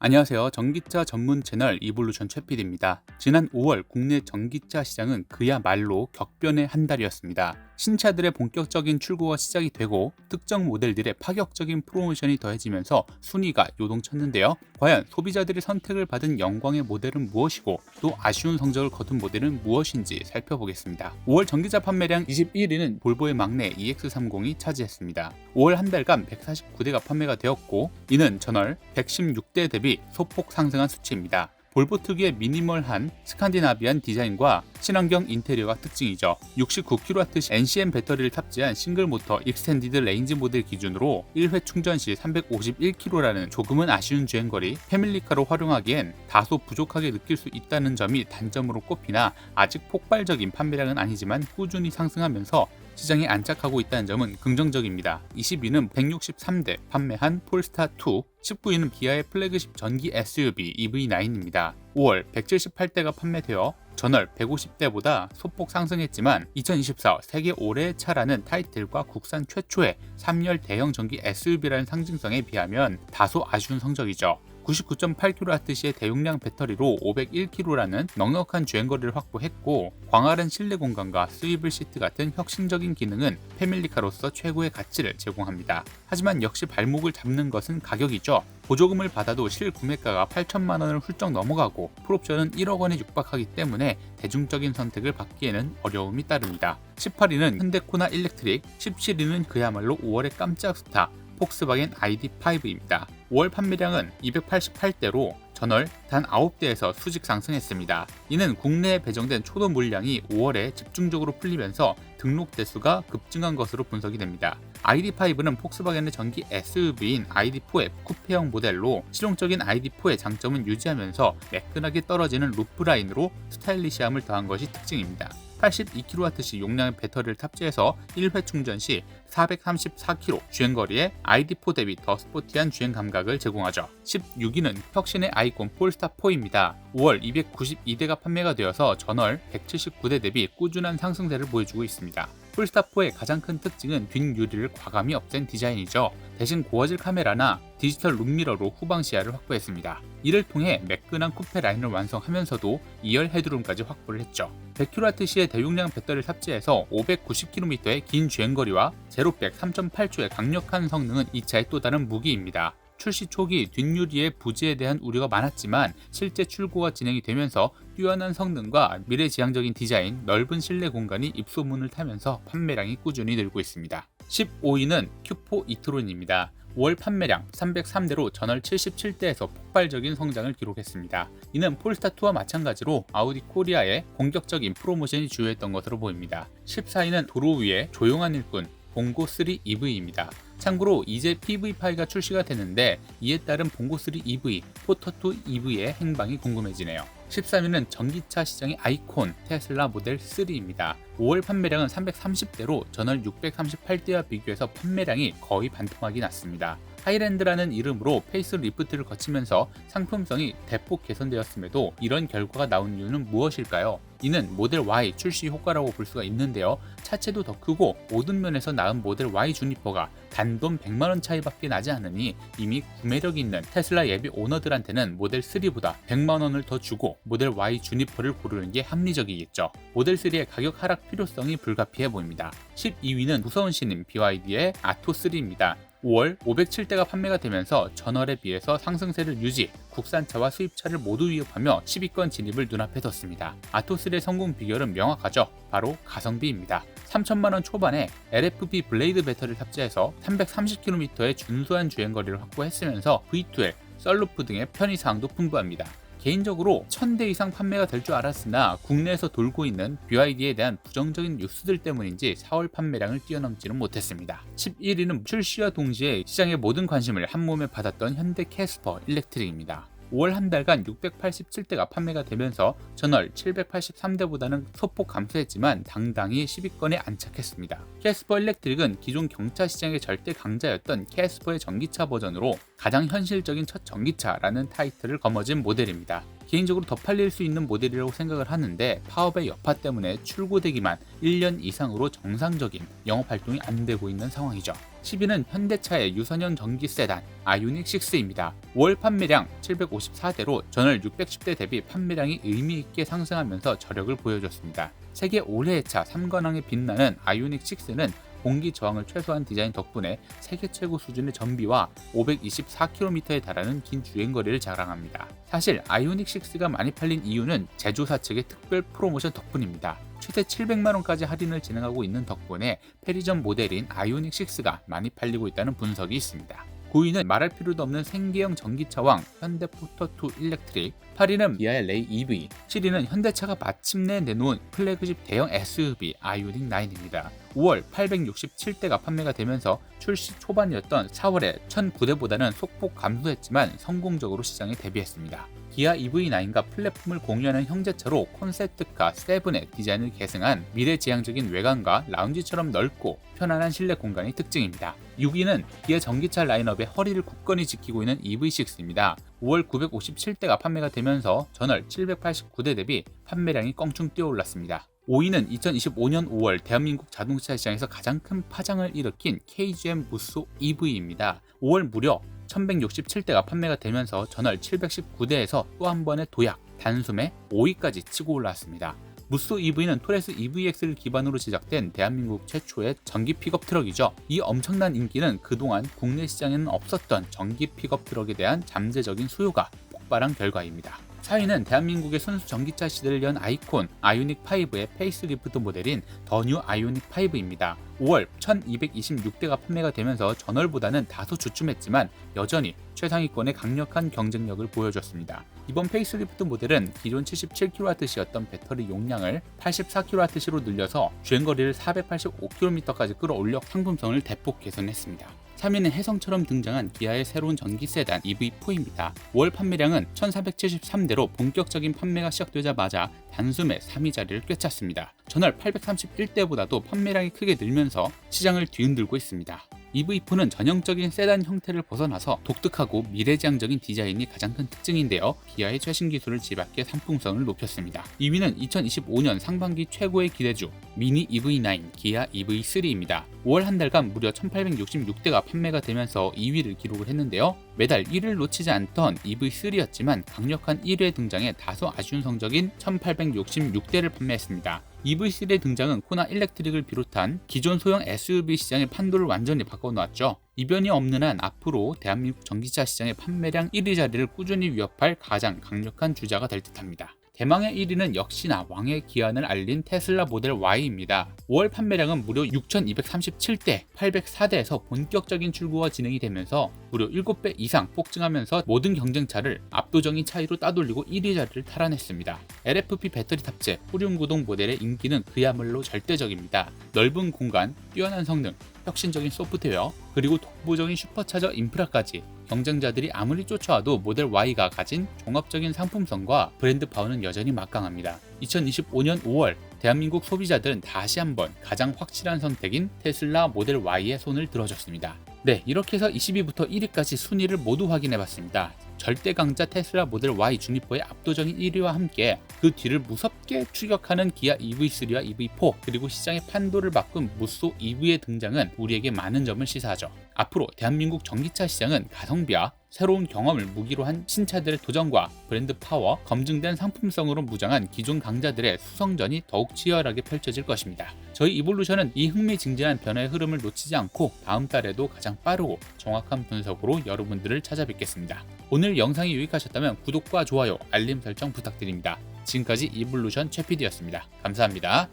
안녕하세요. 전기차 전문 채널 이볼루션 최PD입니다. 지난 5월 국내 전기차 시장은 그야말로 격변의 한 달이었습니다. 신차들의 본격적인 출고가 시작이 되고 특정 모델들의 파격적인 프로모션이 더해지면서 순위가 요동쳤는데요. 과연 소비자들이 선택을 받은 영광의 모델은 무엇이고 또 아쉬운 성적을 거둔 모델은 무엇인지 살펴보겠습니다. 5월 전기차 판매량 21위는 볼보의 막내 EX30이 차지했습니다. 5월 한 달간 149대가 판매가 되었고 이는 전월 116대 대비 소폭 상승한 수치입니다. 볼보 특유의 미니멀한 스칸디나비안 디자인과 친환경 인테리어가 특징이죠. 69kW NCM 배터리를 탑재한 싱글 모터 익스텐디드 레인지 모델 기준으로 1회 충전 시 351km라는 조금은 아쉬운 주행거리, 패밀리카로 활용하기엔 다소 부족하게 느낄 수 있다는 점이 단점으로 꼽히나 아직 폭발적인 판매량은 아니지만 꾸준히 상승하면서 시장에 안착하고 있다는 점은 긍정적입니다. 20위는 163대 판매한 폴스타2, 19위는 기아의 플래그십 전기 SUV EV9입니다. 5월 178대가 판매되어 전월 150대보다 소폭 상승했지만 2024 세계 올해의 차라는 타이틀과 국산 최초의 3열 대형 전기 SUV라는 상징성에 비하면 다소 아쉬운 성적이죠. 99.8kWh의 대용량 배터리로 501km라는 넉넉한 주행거리를 확보했고 광활한 실내 공간과 스위블 시트 같은 혁신적인 기능은 패밀리카로서 최고의 가치를 제공합니다. 하지만 역시 발목을 잡는 것은 가격이죠. 보조금을 받아도 실구매가가 8천만 원을 훌쩍 넘어가고 풀옵션은 1억 원에 육박하기 때문에 대중적인 선택을 받기에는 어려움이 따릅니다. 18위는 현대코나 일렉트릭, 17위는 그야말로 5월의 깜짝 스타 폭스바겐 ID5입니다. 5월 판매량은 288대로 전월 단 9대에서 수직 상승했습니다. 이는 국내에 배정된 초도 물량이 5월에 집중적으로 풀리면서 등록 대수가 급증한 것으로 분석이 됩니다. ID5는 폭스바겐의 전기 SUV인 ID4의 쿠페형 모델로 실용적인 ID4의 장점은 유지하면서 매끈하게 떨어지는 루프라인으로 스타일리시함을 더한 것이 특징입니다. 82kWh 용량의 배터리를 탑재해서 1회 충전 시 434km 주행거리에 ID4 대비 더 스포티한 주행 감각을 제공하죠. 16위는 혁신의 아이콘 폴스타4입니다. 5월 292대가 판매가 되어서 전월 179대 대비 꾸준한 상승세를 보여주고 있습니다. 폴스타4의 가장 큰 특징은 뒷유리를 과감히 없앤 디자인이죠. 대신 고화질 카메라나 디지털 룩미러로 후방 시야를 확보했습니다. 이를 통해 매끈한 쿠페 라인을 완성하면서도 2열 헤드룸까지 확보를 했죠. 100kWh의 대용량 배터리를 탑재해서 590km의 긴 주행거리와 제로백 3.8초의 강력한 성능은 이 차의 또 다른 무기입니다. 출시 초기 뒷유리의 부지에 대한 우려가 많았지만 실제 출고가 진행이 되면서 뛰어난 성능과 미래지향적인 디자인, 넓은 실내 공간이 입소문을 타면서 판매량이 꾸준히 늘고 있습니다. 15위는 Q4 이트론입니다. 5월 판매량 303대로 전월 77대에서 폭발적인 성장을 기록했습니다. 이는 폴스타2와 마찬가지로 아우디 코리아의 공격적인 프로모션이 주요했던 것으로 보입니다. 14위는 도로 위의 조용한 일꾼 봉고3 EV입니다. 참고로 이제 PV5가 출시가 되는데 이에 따른 봉고3 EV, 포터2 EV의 행방이 궁금해지네요. 13위는 전기차 시장의 아이콘 테슬라 모델 3입니다. 5월 판매량은 330대로 전월 638대와 비교해서 판매량이 거의 반토막이 났습니다. 하이랜드라는 이름으로 페이스리프트를 거치면서 상품성이 대폭 개선되었음에도 이런 결과가 나온 이유는 무엇일까요? 이는 모델 Y 출시 효과라고 볼 수가 있는데요. 차체도 더 크고 모든 면에서 나은 모델 Y 주니퍼가 단돈 100만원 차이밖에 나지 않으니 이미 구매력 있는 테슬라 예비 오너들한테는 모델 3보다 100만원을 더 주고 모델 Y 주니퍼를 고르는 게 합리적이겠죠. 모델 3의 가격 하락 필요성이 불가피해 보입니다. 12위는 무서운 신인 BYD의 아토3입니다. 5월 507대가 판매가 되면서 전월에 비해서 상승세를 유지, 국산차와 수입차를 모두 위협하며 10위권 진입을 눈앞에 뒀습니다. 아토3의 성공 비결은 명확하죠. 바로 가성비입니다. 3천만원 초반에 LFP 블레이드 배터리를 탑재해서 330km의 준수한 주행거리를 확보했으면서 V12, 썰루프 등의 편의사항도 풍부합니다. 개인적으로 1000대 이상 판매가 될 줄 알았으나 국내에서 돌고 있는 BYD에 대한 부정적인 뉴스들 때문인지 4월 판매량을 뛰어넘지는 못했습니다. 11위는 출시와 동시에 시장의 모든 관심을 한몸에 받았던 현대 캐스퍼 일렉트릭입니다. 5월 한 달간 687대가 판매가 되면서 전월 783대보다는 소폭 감소했지만 당당히 10위권에 안착했습니다. 캐스퍼 일렉트릭은 기존 경차 시장의 절대 강자였던 캐스퍼의 전기차 버전으로 가장 현실적인 첫 전기차라는 타이틀을 거머쥔 모델입니다. 개인적으로 더 팔릴 수 있는 모델이라고 생각을 하는데 파업의 여파 때문에 출고되기만 1년 이상으로 정상적인 영업활동이 안 되고 있는 상황이죠. 10위는 현대차의 유선형 전기 세단 아이오닉 6입니다. 5월 판매량 754대로 전월 610대 대비 판매량이 의미있게 상승하면서 저력을 보여줬습니다. 세계 올해의 차 3관왕에 빛나는 아이오닉 6는 공기 저항을 최소화한 디자인 덕분에 세계 최고 수준의 전비와 524km에 달하는 긴 주행거리를 자랑합니다. 사실 아이오닉 6가 많이 팔린 이유는 제조사 측의 특별 프로모션 덕분입니다. 최대 700만원까지 할인을 진행하고 있는 덕분에 페리전 모델인 아이오닉 6가 많이 팔리고 있다는 분석이 있습니다. 9위는 말할 필요도 없는 생계형 전기차왕 현대 포터2 일렉트릭, 8위는 기아의 레이 EV, 7위는 현대차가 마침내 내놓은 플래그십 대형 SUV 아이오닉 9입니다. 5월 867대가 판매가 되면서 출시 초반이었던 4월에 1009대보다는 소폭 감소했지만 성공적으로 시장에 데뷔했습니다. 기아 EV9과 플랫폼을 공유하는 형제차로 콘셉트카 7의 디자인을 계승한 미래지향적인 외관과 라운지처럼 넓고 편안한 실내 공간이 특징입니다. 6위는 기아 전기차 라인업의 허리를 굳건히 지키고 있는 EV6입니다. 5월 957대가 판매가 되면서 전월 789대 대비 판매량이 껑충 뛰어올랐습니다. 5위는 2025년 5월 대한민국 자동차 시장에서 가장 큰 파장을 일으킨 KGM 무쏘 EV입니다. 5월 무려 1167대가 판매가 되면서 전월 719대에서 또 한 번의 도약, 단숨에 5위까지 치고 올라왔습니다. 무쏘 EV는 토레스 EVX를 기반으로 제작된 대한민국 최초의 전기 픽업 트럭이죠. 이 엄청난 인기는 그동안 국내 시장에는 없었던 전기 픽업 트럭에 대한 잠재적인 수요가 폭발한 결과입니다. 4위는 대한민국의 순수 전기차 시대를 연 아이콘 아이오닉5의 페이스리프트 모델인 더 뉴 아이오닉5입니다. 5월 1226대가 판매가 되면서 전월보다는 다소 주춤했지만 여전히 최상위권의 강력한 경쟁력을 보여줬습니다. 이번 페이스리프트 모델은 기존 77kWh였던 배터리 용량을 84kWh로 늘려서 주행거리를 485km까지 끌어올려 상품성을 대폭 개선했습니다. 3위는 혜성처럼 등장한 기아의 새로운 전기 세단 EV4입니다. 5월 판매량은 1473대로 본격적인 판매가 시작되자마자 단숨에 3위 자리를 꿰찼습니다. 전월 831대보다도 판매량이 크게 늘면서 시장을 뒤흔들고 있습니다. EV4는 전형적인 세단 형태를 벗어나서 독특하고 미래지향적인 디자인이 가장 큰 특징인데요. 기아의 최신 기술을 집약해 상품성을 높였습니다. 2위는 2025년 상반기 최고의 기대주 미니 EV9 기아 EV3입니다. 5월 한 달간 무려 1866대가 판매가 되면서 2위를 기록을 했는데요. 매달 1위를 놓치지 않던 EV3였지만 강력한 1위의 등장에 다소 아쉬운 성적인 1866대를 판매했습니다. EV3의 등장은 코나 일렉트릭을 비롯한 기존 소형 SUV 시장의 판도를 완전히 바꿔놓았죠. 이변이 없는 한 앞으로 대한민국 전기차 시장의 판매량 1위 자리를 꾸준히 위협할 가장 강력한 주자가 될 듯합니다. 대망의 1위는 역시나 왕의 기한을 알린 테슬라 모델 Y입니다. 5월 판매량은 무려 6237대, 804대에서 본격적인 출고가 진행이 되면서 무려 7배 이상 폭증하면서 모든 경쟁차를 압도적인 차이로 따돌리고 1위 자리를 탈환했습니다. LFP 배터리 탑재 후륜 구동 모델의 인기는 그야말로 절대적입니다. 넓은 공간, 뛰어난 성능, 혁신적인 소프트웨어, 그리고 독보적인 슈퍼차저 인프라까지 경쟁자들이 아무리 쫓아와도 모델 Y가 가진 종합적인 상품성과 브랜드 파워는 여전히 막강합니다. 2025년 5월 대한민국 소비자들은 다시 한번 가장 확실한 선택인 테슬라 모델 Y에 손을 들어줬습니다. 네, 이렇게 해서 20위부터 1위까지 순위를 모두 확인해봤습니다. 절대 강자 테슬라 모델 Y 주니퍼의 압도적인 1위와 함께 그 뒤를 무섭게 추격하는 기아 EV3와 EV4 그리고 시장의 판도를 바꾼 무쏘 EV의 등장은 우리에게 많은 점을 시사하죠. 앞으로 대한민국 전기차 시장은 가성비와 새로운 경험을 무기로 한 신차들의 도전과 브랜드 파워, 검증된 상품성으로 무장한 기존 강자들의 수성전이 더욱 치열하게 펼쳐질 것입니다. 저희 이볼루션은 이 흥미진진한 변화의 흐름을 놓치지 않고 다음 달에도 가장 빠르고 정확한 분석으로 여러분들을 찾아뵙겠습니다. 오늘 영상이 유익하셨다면 구독과 좋아요, 알림 설정 부탁드립니다. 지금까지 이볼루션 최PD였습니다. 감사합니다.